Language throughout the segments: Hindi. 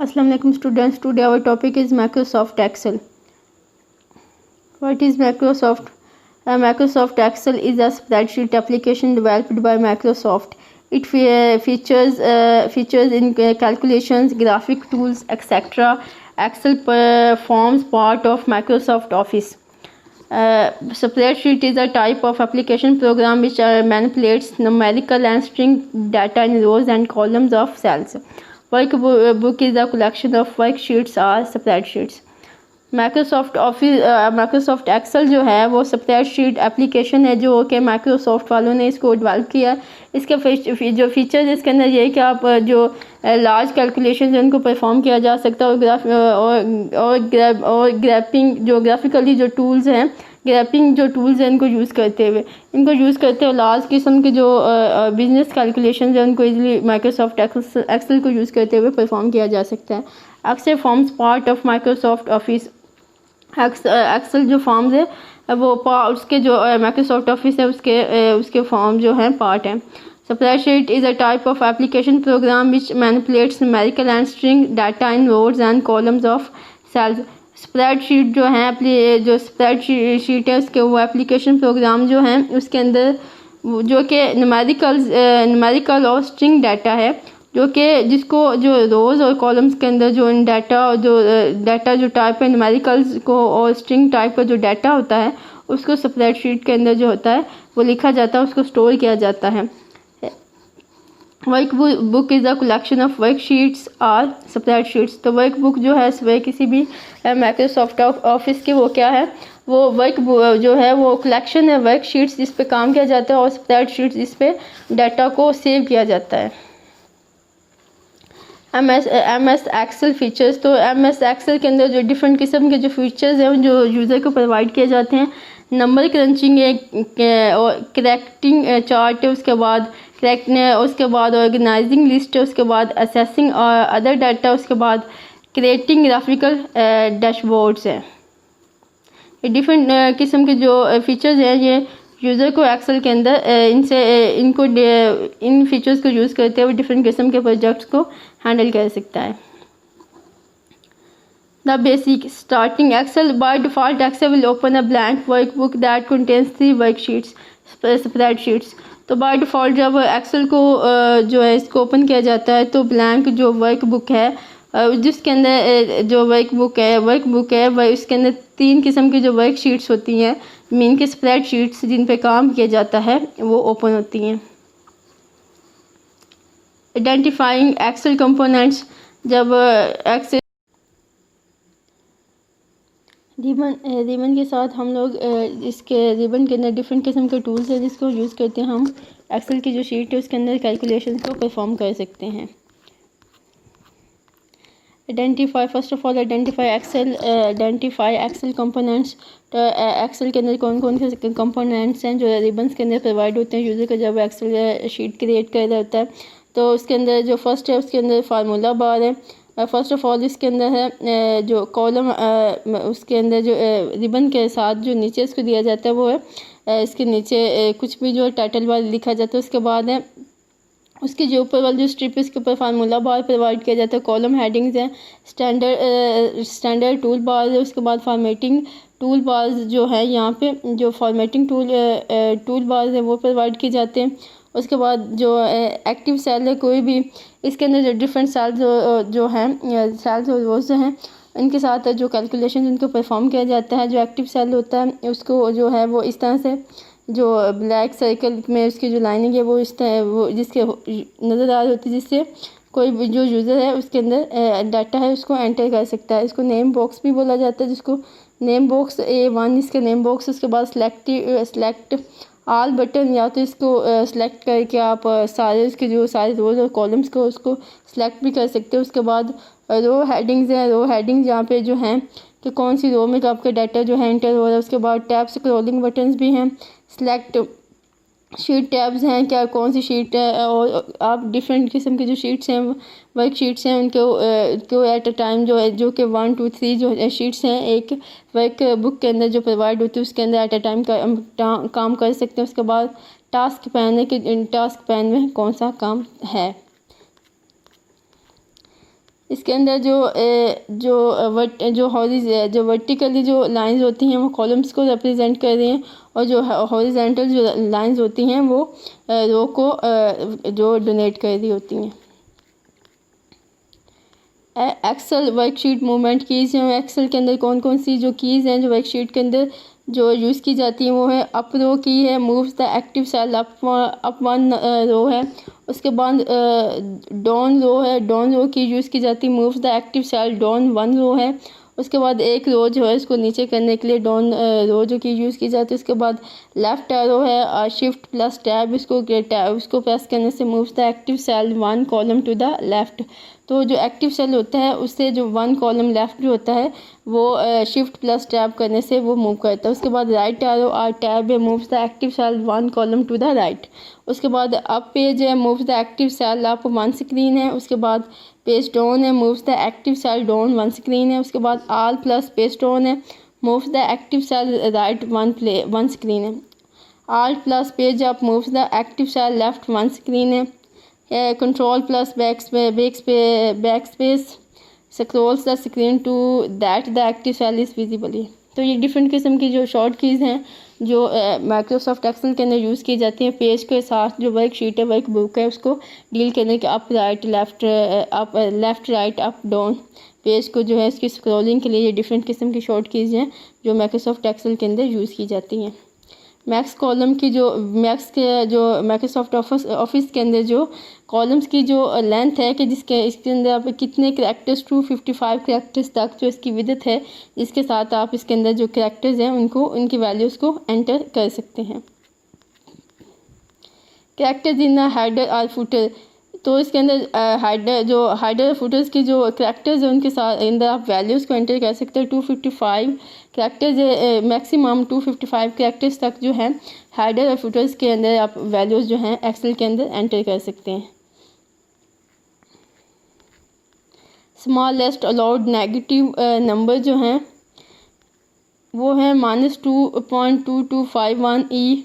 Assalamu alaikum students. Today our topic is Microsoft Excel. What is Microsoft? Microsoft Excel is a spreadsheet application developed by Microsoft. It features in calculations, graphic tools, etc. Excel forms part of Microsoft Office. Spreadsheet is a type of application program which manipulates numerical and string data in rows and columns of cells. Workbook is a collection of worksheets or spreadsheets. Microsoft Excel जो है वो स्प्रेडशीट एप्लीकेशन है जो कि माइक्रोसॉफ्ट वालों ने इसको डेवलप किया। इसके जो फीचर्स इसके अंदर ये है कि आप जो लार्ज कैलकुलेशन है उनको परफॉर्म किया जा सकता है और ग्राफिकली जो टूल्स हैं ग्रैपिंग जो टूल्स हैं इनको यूज़ करते हुए लार्ज किस्म के जो बिजनेस कैलकुलेशन है उनको इजीली माइक्रोसॉफ्ट एक्सेल को यूज़ करते हुए परफॉर्म किया जा सकता है। Excel forms part of Microsoft Office. Excel जो फॉर्म्स है वो उसके जो माइक्रोसॉफ्ट ऑफिस है उसके फॉर्म जो हैं पार्ट हैं। Spreadsheet is a type of application program which manipulates numerical and string data in rows and columns of cells. Spreadsheet जो है जो स्प्रेडशीट है उसके वो एप्लीकेशन प्रोग्राम जो हैं उसके अंदर जो कि न्यूमेरिकल और स्ट्रिंग डाटा है जो कि जिसको जो रोज़ और कॉलम्स के अंदर जो डाटा जो टाइप है न्यूमेरिकल्स को और स्ट्रिंग टाइप का जो डाटा होता है उसको स्प्रेडशीट के अंदर जो होता है वो लिखा जाता है, उसको स्टोर किया जाता है। Work book is a collection of worksheets और स्प्रेडशीट्स। तो वर्क बुक जो है वह किसी भी माइक्रोसॉफ्ट ऑफिस की वो क्या है वो वर्क जो है वो कलेक्शन है वर्कशीट्स जिस पे काम किया जाता है और स्प्रेडशीट्स जिस पे डाटा को सेव किया जाता है। MS Excel features. तो MS एक्सेल के अंदर जो डिफरेंट किस्म के जो फीचर्स हैं जो यूज़र को प्रोवाइड किए जाते हैं, नंबर क्रंचिंग है और करेक्टिंग चार्ट है, उसके बाद ऑर्गेनाइजिंग लिस्ट है, उसके बाद असेसिंग और अदर डाटा, उसके बाद क्रिएटिंग ग्राफिकल डैशबोर्ड्स हैं। ये डिफरेंट किस्म के जो फीचर्स हैं ये यूज़र को एक्सेल के अंदर इन फीचर्स को यूज़ करते हुए डिफरेंट किस्म के प्रोजेक्ट्स को हैंडल कर सकता है। The basic starting Excel by default Excel will open a blank workbook that contains 3 worksheets spreadsheets. तो बाय डिफ़ॉल्ट जब एक्सेल को जो है इसको ओपन किया जाता है तो ब्लैंक जो वर्कबुक है जिसके अंदर जो वर्कबुक है वह उसके अंदर 3 किस्म की जो वर्कशीट्स होती हैं मीन के स्प्रेडशीट्स जिन पे काम किया जाता है वो ओपन होती हैं। Identifying Excel components. जब एक्सेल रिबन के साथ हम लोग इसके रिबन के अंदर डिफरेंट किस्म के टूल्स हैं जिसको यूज़ करते हैं हम एक्सेल की जो शीट है उसके अंदर कैलकुलेशन को परफॉर्म कर सकते हैं। First of all identify Excel components. तो एक्सेल के अंदर कौन कौन से कंपोनेंट्स हैं जो रिबन्स के अंदर प्रोवाइड होते हैं यूज़र को जब एक्सेल शीट क्रिएट कर रहा होता है। तो उसके अंदर जो फर्स्ट है उसके अंदर फार्मूला बार है। फर्स्ट ऑफ ऑल इसके अंदर है जो कॉलम उसके अंदर जो रिबन के साथ जो नीचे इसको दिया जाता है वो है इसके नीचे कुछ भी जो टाइटल बार लिखा जाता है। उसके बाद है उसके जो ऊपर वाली जो स्ट्रिप है इसके ऊपर फार्मूला बार प्रोवाइड किया जाता है। कॉलम हेडिंग्स हैं, स्टैंडर्ड टूल बार है, उसके बाद फॉर्मेटिंग टूल बार्स जो है यहाँ पे जो फॉर्मेटिंग टूल बार्स है वो प्रोवाइड किए जाते हैं। उसके बाद जो एक्टिव सेल है कोई भी इसके अंदर जो डिफरेंट सेल्स जो हैं सेल्स और रोज हैं इनके साथ जो कैलकुलेशन उनको परफॉर्म किया जाता है। जो एक्टिव सेल होता है उसको जो है वो इस तरह से जो ब्लैक सर्कल में उसकी जो लाइनिंग है वो इस तरह वो जिसके नज़र आ रही होती है जिससे कोई भी जो यूज़र है उसके अंदर डाटा है उसको एंटर कर सकता है। इसको नेम बॉक्स भी बोला जाता है जिसको नेम बॉक्स A1 इसके नेम बॉक्स। उसके बाद सेलेक्ट ऑल बटन या तो इसको सेलेक्ट करके आप सारे उसके जो सारे रोज और कॉलम्स को उसको सेलेक्ट भी कर सकते हो। उसके बाद रो हेडिंग्स हैं, रो हेडिंग्स यहाँ पे जो हैं कि कौन सी रो में आपका डाटा जो है एंटर हो रहा है। उसके बाद टैब स्क्रॉलिंग बटन्स भी हैं, सेलेक्ट शीट टैब्स हैं क्या कौन सी शीट है और आप डिफरेंट किस्म की जो शीट्स हैं वर्कशीट्स हैं उनको एट अ टाइम जो है जो कि 1 2 3 जो शीट्स हैं एक वर्क बुक के अंदर जो प्रोवाइड होती है उसके अंदर एट अ टाइम काम कर सकते हैं। उसके बाद टास्क पैन है कि टास्क पैन में कौन सा काम है। इसके अंदर जो वर्टिकली जो लाइंस होती हैं वो कॉलम्स को रिप्रेजेंट कर रही हैं, और जो हॉरिजॉन्टल जो लाइंस होती हैं वो रो को जो डोनेट कर रही होती हैं। एक्सेल वर्कशीट मूवमेंट कीज़ हैं। एक्सेल के अंदर कौन कौन सी जो कीज़ हैं जो वर्कशीट के अंदर जो यूज़ की जाती हैं वो है अप रो की है, moves the active cell up one row है। उसके बाद डाउन रो है, डाउन रो की यूज़ की जाती है, moves the active cell down one row है। उसके बाद एक रो जो है इसको नीचे करने के लिए डाउन रो जो की यूज़ की जाती है। उसके बाद लेफ़्ट एरो है, शिफ्ट प्लस टैब, उसको प्रेस करने से moves the active cell one column to the left. तो जो एक्टिव सेल होता है उससे जो वन कॉलम लेफ़्ट जो होता है वो शिफ्ट प्लस टैब करने से वो मूव करता है। उसके बाद राइट एरो टैब है, moves the active cell one column to the right. उसके बाद अप पेज है, moves the active cell up one screen है। उसके बाद पेज डाउन है, moves the active cell down one screen है। उसके बाद ऑल प्लस पेज डाउन है, moves the active cell right one screen है। Alt plus page up moves the active cell left one screen है। Control plus backspace scrolls the screen to that the active cell is visible. तो ये डिफरेंट किस्म की जो शॉर्ट कीज़ हैं जो माइक्रोसॉफ्ट एक्सेल के अंदर यूज़ की जाती हैं पेज के साथ। जो वर्कशीट है वर्क बुक है उसको डील करने के up right left right up down page को जो है इसकी स्क्रॉलिंग के लिए ये डिफरेंट किस्म की शॉर्ट कीज़ हैं जो माइक्रोसॉफ्ट एक्सेल के अंदर यूज़ की जाती हैं। मैक्स कॉलम की जो माइक्रोसॉफ्ट ऑफिस के अंदर जो कॉलम्स की जो लेंथ है कि इसके अंदर आप कितने करैक्टर्स 255 करैक्टर्स तक जो इसकी विड्थ है इसके साथ आप इसके अंदर जो करैक्टर्स हैं उनकी वैल्यूज़ को एंटर कर सकते हैं। करैक्टर्स इन हेडर और फुटर, तो इसके अंदर हेडर और फुटर्स की जो करैक्टर्स हैं उनके साथ अंदर आप वैल्यूज़ को एंटर कर सकते हैं। 255 करैक्टर्स है, मैक्सिमम 255 करैक्टर्स तक जो है हेडर और फुटर्स के अंदर आप वैल्यूज़ जो हैं एक्सेल के अंदर एंटर कर सकते हैं। स्मॉलेस्ट अलाउड नेगेटिव नंबर जो हैं वो है -2.2251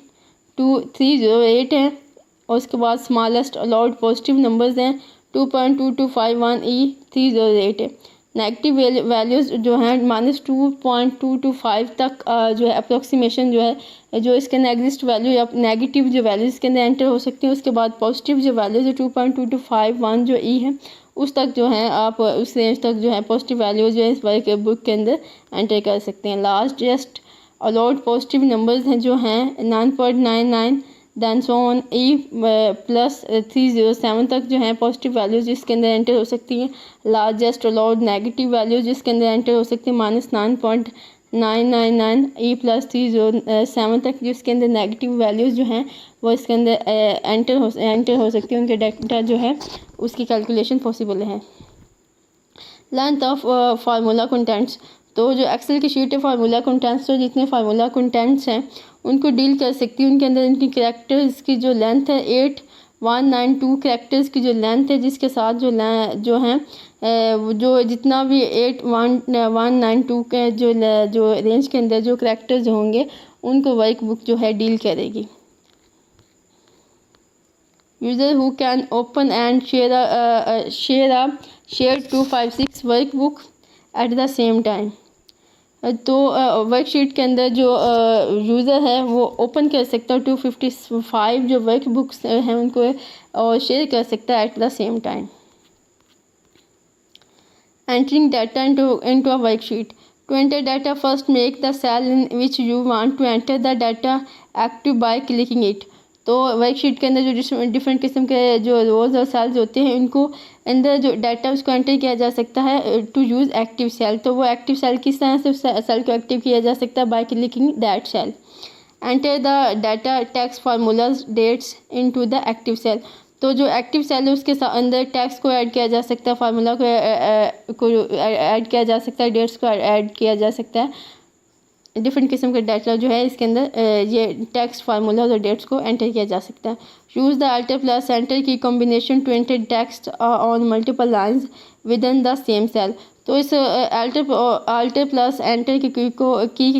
टू 308 है। और उसके बाद स्मॉलेस्ट अलाउड पॉजिटिव नंबर्स हैं 2.2251 308 है। नेगेटिव वैल्यूज़ जो हैं -2.225 तक जो है अप्रोक्सीमेशन जो है जो इसके अंदर एग्जिस्ट वैल्यू या नेगेटिव जो वैल्यूज़ इसके अंदर एंटर हो सकती हैं। उसके बाद पॉजिटिव जो वैल्यूज़ 2.2251 जो है उस तक जो है आप उस रेंज तक जो है पॉजिटिव वैल्यूज़ जो है इस वर्क बुक के अंदर एंटर कर सकते हैं। लार्जेस्ट अलाउड पॉजिटिव नंबर्स हैं जो हैं 9.99 दैन सो ऑन प्लस 307 तक जो है पॉजिटिव वैल्यूज़ जिसके अंदर एंटर हो सकती हैं। लार्जेस्ट अलाउड नेगेटिव वैल्यूज़ जिसके अंदर एंटर हो सकती है -9.999 प्लस 307 तक जिसके अंदर नेगेटिव वैल्यूज़ जो हैं वो इसके अंदर एंटर हो सकती है। उनके डाटा जो है उसकी कैलकुलेशन पॉसिबल है। लेंथ ऑफ फार्मूला कंटेंट्स, तो जो एक्सेल की शीट है फार्मूला कंटेंट्स तो जितने फार्मूला कंटेंट्स हैं उनको डील कर सकती है। उनके अंदर इनकी करैक्टर्स की जो लेंथ है 8192 करैक्टर्स की जो लेंथ है जिसके साथ जो हैं जो जितना भी 8192 के जो रेंज के अंदर जो करैक्टर्स होंगे उनको वर्क बुक जो है डील करेगी। User who can open and share 256 work book eight the same time, तो वर्कशीट के अंदर जो यूज़र है वो ओपन कर सकता है 255 जो वर्क बुक्स हैं उनको और शेयर कर सकता है at the same time. Entering data into a worksheet, to enter data first make the cell in which you want to enter the data active by clicking it. तो वर्कशीट के अंदर जो डिफरेंट किस्म के जो रोज़ और सेल्स होते हैं इनको अंदर जो डाटा उसको एंटर किया जा सकता है टू यूज़ एक्टिव सेल। तो वो एक्टिव सेल किस तरह से उस सेल को एक्टिव किया जा सकता है by clicking that cell. Enter the data text formulas dates into the active cell, तो जो एक्टिव सेल है उसके अंदर टेक्स्ट को ऐड किया जा सकता है, फार्मूला को ऐड किया जा सकता है, डेट्स को ऐड किया जा सकता है। डिफरेंट किस्म के डाटा जो है इसके अंदर ये टेक्स्ट फार्मूला और डेट्स को एंटर किया जा सकता है। Use the alt plus enter key combination to enter text on multiple lines within the same cell, तो इस alt plus enter key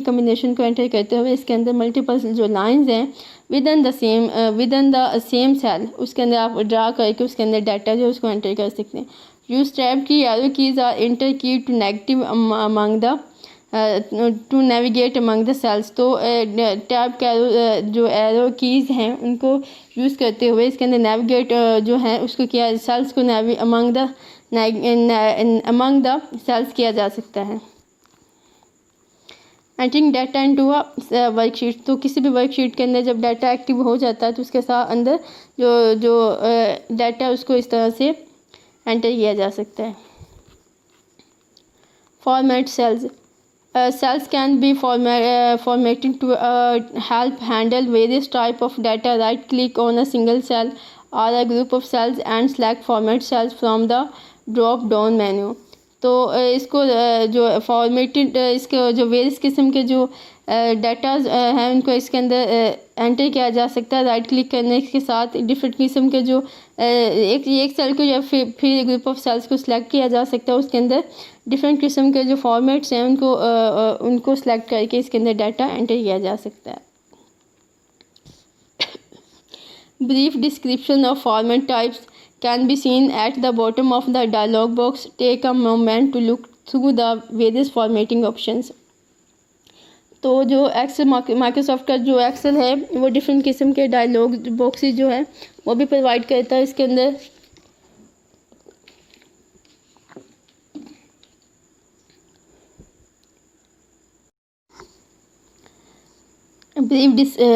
combination को एंटर करते हुए इसके अंदर मल्टीपल जो लाइंस हैं within the same cell उसके अंदर आप ड्रा करके उसके अंदर डाटा जो उसको एंटर कर सकते हैं। Use tab key arrow keys or enter key to negative among the to navigate among the cells. तो टैब के जो एरो कीज़ हैं उनको यूज़ करते हुए इसके अंदर नेविगेट जो है उसको किया, सेल्स को अमंग द सेल्स किया जा सकता है। Entering data into a worksheet, तो किसी भी वर्कशीट के अंदर जब डाटा एक्टिव हो जाता है तो उसके साथ अंदर जो जो डाटा उसको इस तरह से एंटर किया जा सकता है। Format cells, cells can be formatted to help handle various type of data. Right click on a single cell or a group of cells and select format cells from the drop down menu। तो इसको जो फॉर्मेटेड इसके जो वेरियस किस्म के जो डाटाज हैं उनको इसके अंदर एंटर किया जा सकता है। राइट क्लिक करने के साथ डिफरेंट किस्म के जो एक सेल को या फिर ग्रुप ऑफ सेल्स को सिलेक्ट किया जा सकता है। उसके अंदर डिफरेंट किस्म के जो फॉर्मेट्स हैं उनको सिलेक्ट करके इसके अंदर डाटा एंटर किया जा सकता है। Brief description of format types can be seen at the bottom of the dialog box. Take a moment to look through the various formatting options। तो जो एक्सेल माइक्रोसॉफ्ट का जो एक्सेल है वो डिफरेंट किस्म के डायलॉग बॉक्सेस जो है वो भी प्रोवाइड करता है। इसके अंदर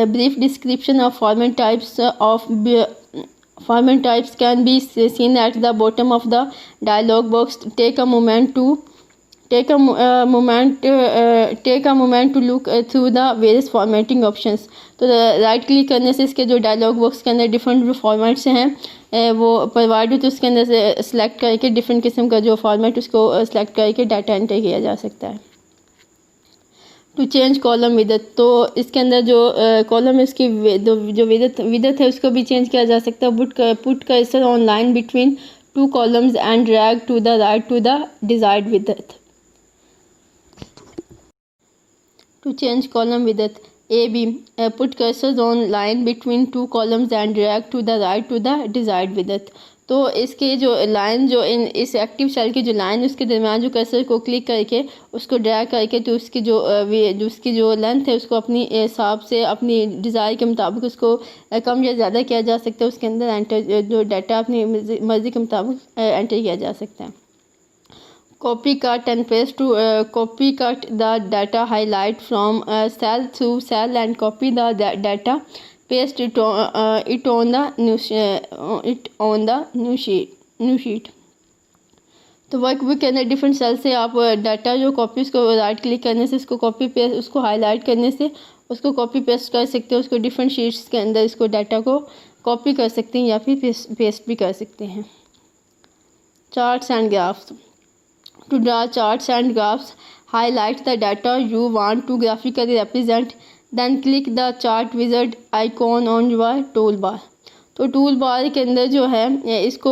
brief description of format types Format types can be seen at the bottom of the dialog box. Take a moment to look through the various formatting options। तो राइट क्लिक करने से इसके जो डायलॉग बॉक्स के अंदर डिफरेंट जो फॉर्मेट्स हैं वो प्रोवाइड होते हैं। उसके अंदर से सिलेक्ट करके डिफरेंट किस्म का जो फॉर्मेट उसको सिलेक्ट करके डाटा एंटर किया जा सकता है। टू चेंज कॉलम विड्थ, तो इसके अंदर जो कॉलम है उसकी जो विड्थ है उसको भी चेंज किया जा सकता है। Put cursor on line between two columns and drag to the right to the desired width. To change column width A B, put cursor on line between two columns and drag to the right to the desired width. तो इसके जो लाइन जो इस एक्टिव सेल की जो लाइन उसके दरमियान जो कर्सर को क्लिक करके उसको ड्रैग करके तो उसकी उसकी जो लेंथ है उसको अपनी हिसाब से अपनी डिज़ायर के मुताबिक उसको कम या ज़्यादा किया जा सकता है। उसके अंदर एंटर जो डाटा अपनी मर्ज़ी के मुताबिक एंटर किया जा सकता है। Copy cut and paste, to copy cut the data highlight from cell through cell and copy the data, paste it on the new sheet। तो वर्कबुक के अंदर डिफरेंट सेल से आप डाटा जो कॉपी उसको राइट क्लिक करने से उसको कॉपी पेस्ट उसको हाईलाइट करने से उसको कॉपी पेस्ट कर सकते हैं। उसको डिफरेंट शीट्स के अंदर इसको डाटा को कॉपी कर सकते हैं या फिर पेस्ट भी कर सकते हैं। Charts and graphs, to draw charts and graphs highlight the data you want to graphically represent, then click the chart wizard icon on your toolbar. तो टूल बार के अंदर जो है इसको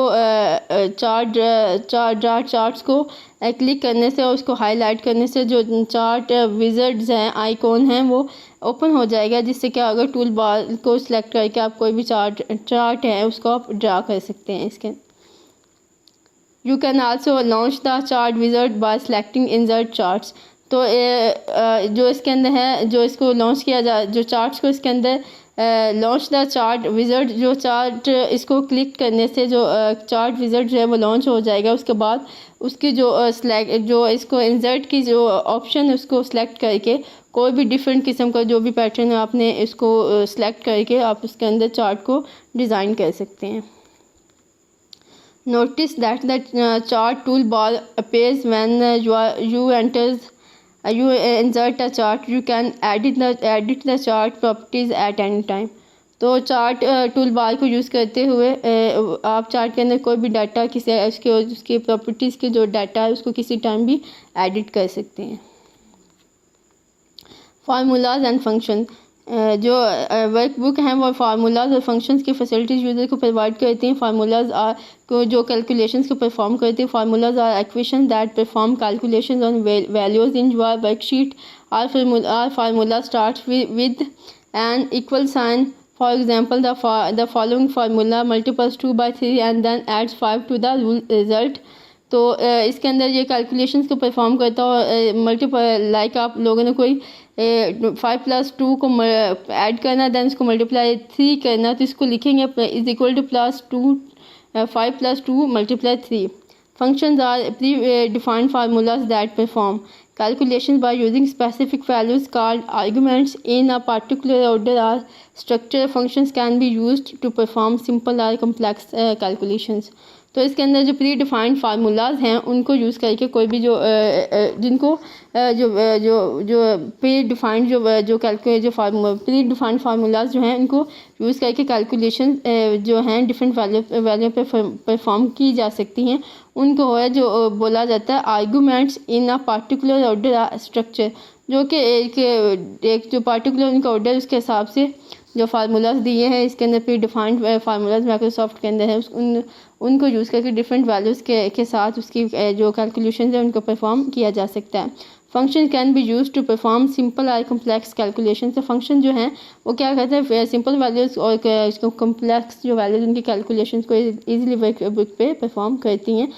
चार्ट्स को क्लिक करने से और उसको हाईलाइट करने से जो चार्ट विज़ार्ड्स हैं आइकॉन हैं वो ओपन हो जाएगा, जिससे कि अगर टूल बार को सिलेक्ट करके आप कोई भी चार्ट है उसको आप ड्रा कर सकते हैं। इसके you can also launch the chart wizard bye selecting insert charts. तो जो इसके अंदर है जो इसको लॉन्च किया जा जो चार्ट्स को इसके अंदर लॉन्च द चार्ट विज़ार्ड, जो चार्ट इसको क्लिक करने से जो चार्ट विज़ार्ड जो है वो लॉन्च हो जाएगा। उसके बाद उसकी जो इसको इंसर्ट की जो ऑप्शन है उसको सिलेक्ट करके कोई भी डिफरेंट किस्म का जो भी पैटर्न है आपने इसको सिलेक्ट करके आप उसके अंदर चार्ट को डिज़ाइन कर सकते हैं। Notice that the chart tool bar appears when you insert a chart, you can edit the chart properties at any time। तो चार्ट टूल बार को यूज़ करते हुए आप चार्ट के अंदर कोई भी डाटा किसी उसके प्रॉपर्टीज़ के जो डाटा है उसको किसी टाइम भी एडिट कर सकते हैं। फार्मूलाज एंड फंक्शन, जो वर्कबुक हैं वो फार्मूलाज और फंक्शंस की फैसिलिटीज़ यूज़र को प्रोवाइड करती हैं। फार्मूलाज को जो कैलकुलेशंस को परफॉर्म करते हैं। Formulas are equation that perform calculations on values in your worksheet. Are formula starts with an equal sign. For example the following formula multiplies 2/3 and then adds 5 to the result तो इसके अंदर ये कैलकुलेशंस को परफॉर्म करता है। मल्टीप्लाई लाइक आप लोगों ने कोई 5+2 को ऐड करना, देन इसको मल्टीप्लाई 3 करना, तो इसको लिखेंगे is equal to +2 5+2 multiply 3। Functions are pre-defined formulas that perform calculations by using specific values called arguments in a particular order or structure. Functions can be used to perform simple or complex calculations. तो इसके अंदर जो प्री डिफाइंड फार्मूलाज हैं उनको यूज़ करके कोई भी जो जिनको जो जो जो प्री डिफाइंड जो प्री डिफाइंड फार्मूलाज जो हैं उनको यूज़ करके कैलकुलेशन जो हैं डिफरेंट वैल्यू पे परफॉर्म की जा सकती हैं, उनको है जो बोला जाता है arguments in a particular order structure, जो कि एक जो पार्टिकुलर उनका ऑर्डर उसके हिसाब से जो फार्मूलाज दिए हैं इसके अंदर प्री डिफाइंड फार्मूलाज माइक्रोसॉफ्ट के अंदर है उनको यूज़ करके डिफरेंट वैल्यूज़ के साथ उसकी जो कैलकुलेशन है उनको परफॉर्म किया जा सकता है। Function can be use to perform simple और कम्प्लेक्स कैलकुलेशन। तो फंक्शन जो है वो क्या करते हैं सिंपल वैल्यूज़ और कम्प्लेक्स जो वैल्यूज़ उनकी कैलकुलेशन को ईजिली बुक पे परफॉर्म करती हैं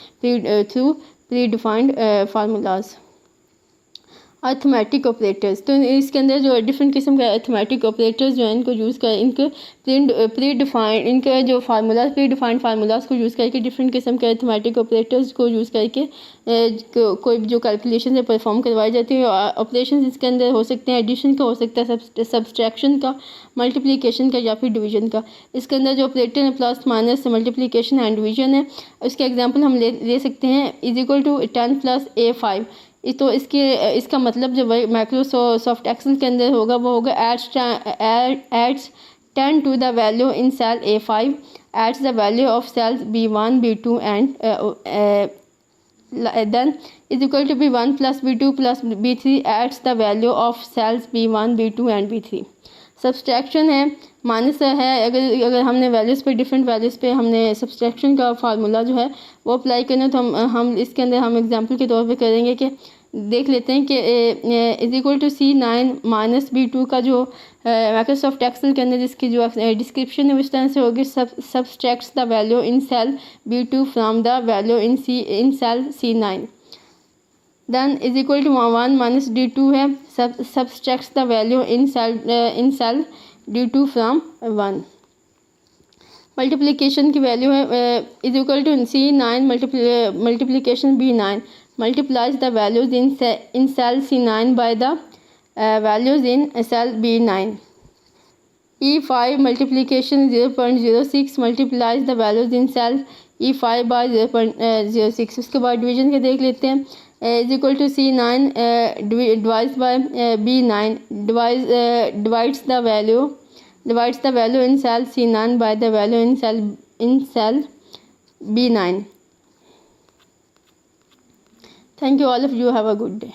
through predefined formulas. Arithmetic operators, तो इसके अंदर जो डिफरेंट किस्म के अर्थमेटिक ऑपरेटर्स जो हैं इनको यूज़ कर इनके प्री डिफाइंड इनके जो फार्मूलाज प्री डिफाइंड फार्मूलाज को यूज़ करके डिफरेंट किस्म के अर्थमेटिक ऑपरेटर्स को यूज़ करके कोई जो कैलकुलेशन है परफॉर्म करवाई जाती है। ऑपरेशन इसके अंदर हो सकते हैं एडिशन का, हो सकता है सब्सट्रैक्शन का, मल्टीप्लिकेशन का या फिर डिवीजन का। इसके अंदर जो ऑपरेटर है plus minus multiplication and division है। उसके एग्जाम्पल हम ले सकते हैं इज इक्वल टू 10 + A5। तो इसका मतलब जो माइक्रोसॉफ्ट एक्सेल के अंदर होगा वो होगा ads 10 to the value in cell A5, adds the value of cells B1, B2 and then is equal to B1 plus B2 plus B3, adds the value of cells B1, B2 and B3। Subtraction है माइनस है, अगर हमने वैल्यूज़ पे डिफरेंट वैल्यूज़ पे हमने सब्सट्रैक्शन का फार्मूला जो है वो अप्लाई करना, तो हम इसके अंदर हम एग्जांपल के तौर पे करेंगे कि देख लेते हैं कि is equal to C9 - B2 का जो माइक्रोसॉफ्ट एक्सेल के अंदर जिसकी जो डिस्क्रिप्शन है उस तरह से होगी subtracts the value in cell B2 from the value in cell C9। Then is equal to 1 - D2 है subtracts the value in cell D2 from 1। Multiplication की वैल्यू है is equal to C9 multiplication B9 multiplies the values in cell C9 by the values in cell B9। E5 multiplication 0.06 multiplies the values in cell E5 by 0.06। उसके बाद डिवीजन के देख लेते हैं is equal to C9 divides by B9 divides the value in cell C9 by the value in cell B9। Thank you all of you. Have a good day.